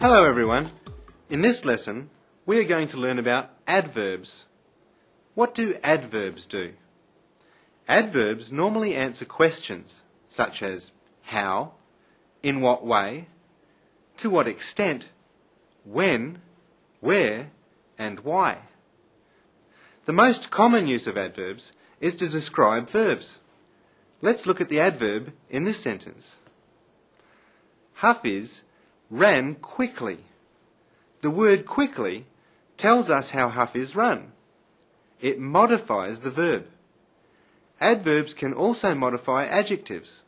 Hello everyone. In this lesson we are going to learn about adverbs. What do adverbs do? Adverbs normally answer questions such as how, in what way, to what extent, when, where and why. The most common use of adverbs is to describe verbs. Let's look at the adverb in this sentence. Hafiz ran quickly. The word quickly tells us how Hafiz ran. It modifies the verb. Adverbs can also modify adjectives.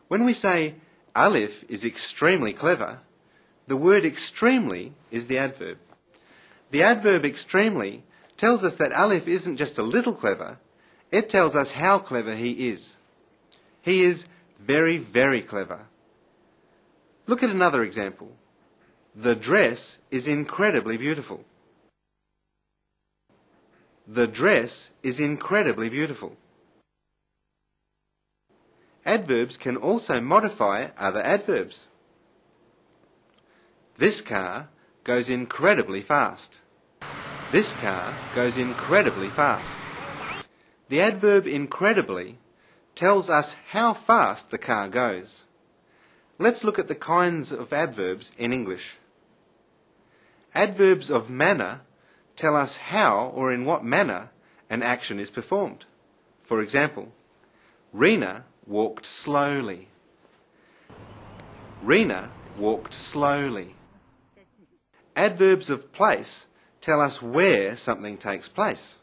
When we say Alif is extremely clever, the word extremely is the adverb. The adverb extremely tells us that Alif isn't just a little clever, it tells us how clever he is. He is very, very clever. Look at another example. The dress is incredibly beautiful. The dress is incredibly beautiful. Adverbs can also modify other adverbs. This car goes incredibly fast. This car goes incredibly fast. The adverb incredibly tells us how fast the car goes. Let's look at the kinds of adverbs in English. Adverbs of manner tell us how or in what manner an action is performed. For example, Rena walked slowly. Rena walked slowly. Adverbs of place tell us where something takes place.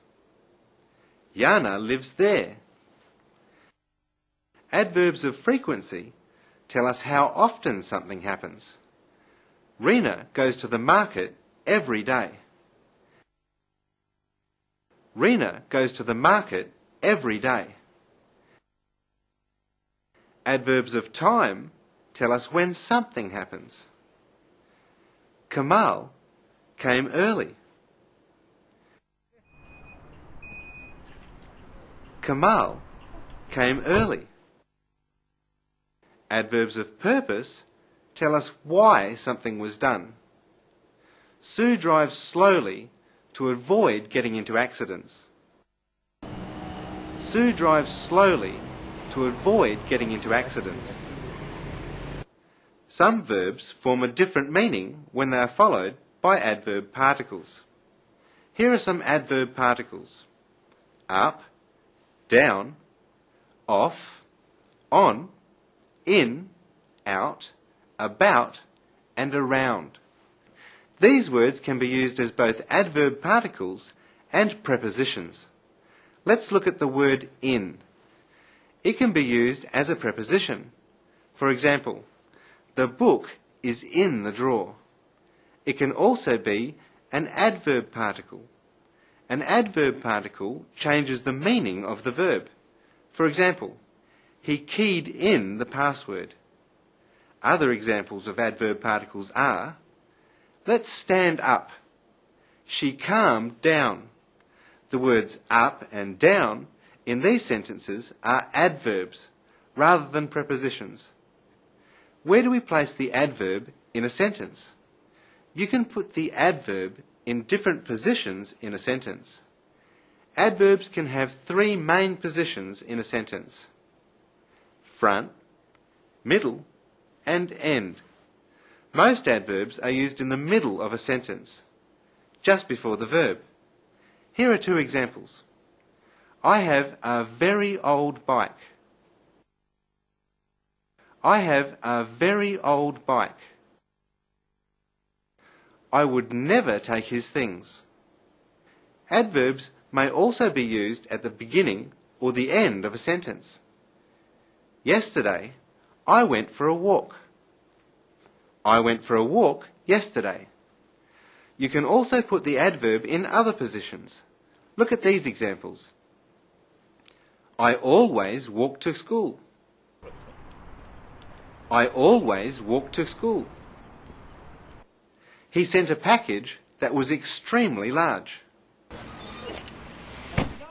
Yana lives there. Adverbs of frequency tell us how often something happens. Rena goes to the market every day. Rena goes to the market every day. Adverbs of time tell us when something happens. Kamal came early. Kamal came early. Adverbs of purpose tell us why something was done. Sue drives slowly to avoid getting into accidents. Sue drives slowly to avoid getting into accidents. Some verbs form a different meaning when they are followed by adverb particles. Here are some adverb particles: up, down, off, on, in, out, about, and around. These words can be used as both adverb particles and prepositions. Let's look at the word in. It can be used as a preposition. For example, the book is in the drawer. It can also be an adverb particle. An adverb particle changes the meaning of the verb. For example, he keyed in the password. Other examples of adverb particles are: let's stand up. She calmed down. The words up and down in these sentences are adverbs rather than prepositions. Where do we place the adverb in a sentence? You can put the adverb in different positions in a sentence. Adverbs can have three main positions in a sentence: front, middle, and end. Most adverbs are used in the middle of a sentence, just before the verb. Here are two examples. I have a very old bike. I have a very old bike. I would never take his things. Adverbs may also be used at the beginning or the end of a sentence. Yesterday, I went for a walk. I went for a walk yesterday. You can also put the adverb in other positions. Look at these examples. I always walk to school. I always walk to school. He sent a package that was extremely large.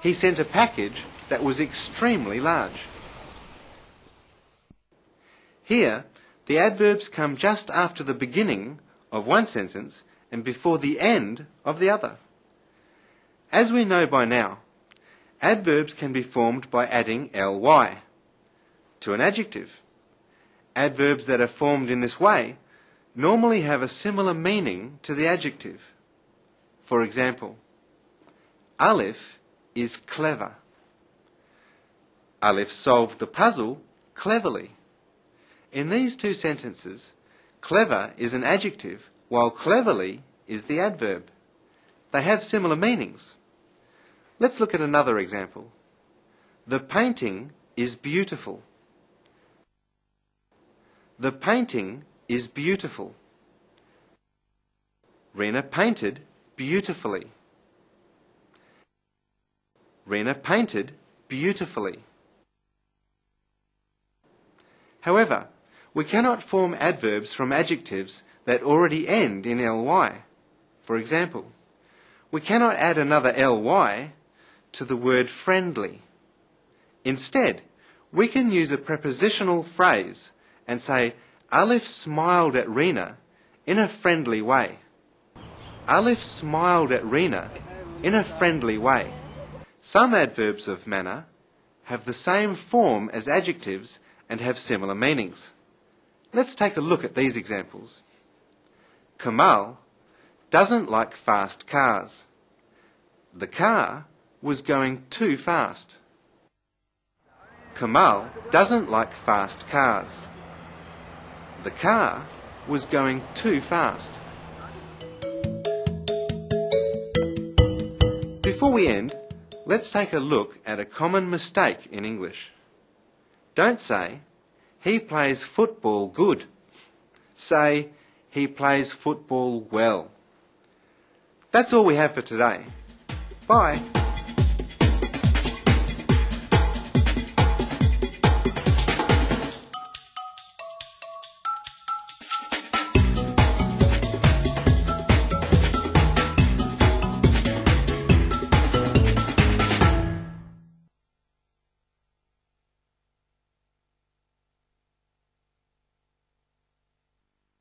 He sent a package that was extremely large. Here, the adverbs come just after the beginning of one sentence and before the end of the other. As we know by now, adverbs can be formed by adding ly to an adjective. Adverbs that are formed in this way normally have a similar meaning to the adjective. For example, Alif is clever. Alif solved the puzzle cleverly. In these two sentences, clever is an adjective while cleverly is the adverb. They have similar meanings. Let's look at another example. The painting is beautiful. The painting is beautiful. Rena painted beautifully. Rena painted beautifully. However, we cannot form adverbs from adjectives that already end in ly. For example, we cannot add another ly to the word friendly. Instead, we can use a prepositional phrase and say, Alif smiled at Rena in a friendly way. Alif smiled at Rena in a friendly way. Some adverbs of manner have the same form as adjectives and have similar meanings. Let's take a look at these examples. Kamal doesn't like fast cars. The car was going too fast. Kamal doesn't like fast cars. The car was going too fast. Before we end, let's take a look at a common mistake in English. Don't say, he plays football good. Say, he plays football well. That's all we have for today. Bye.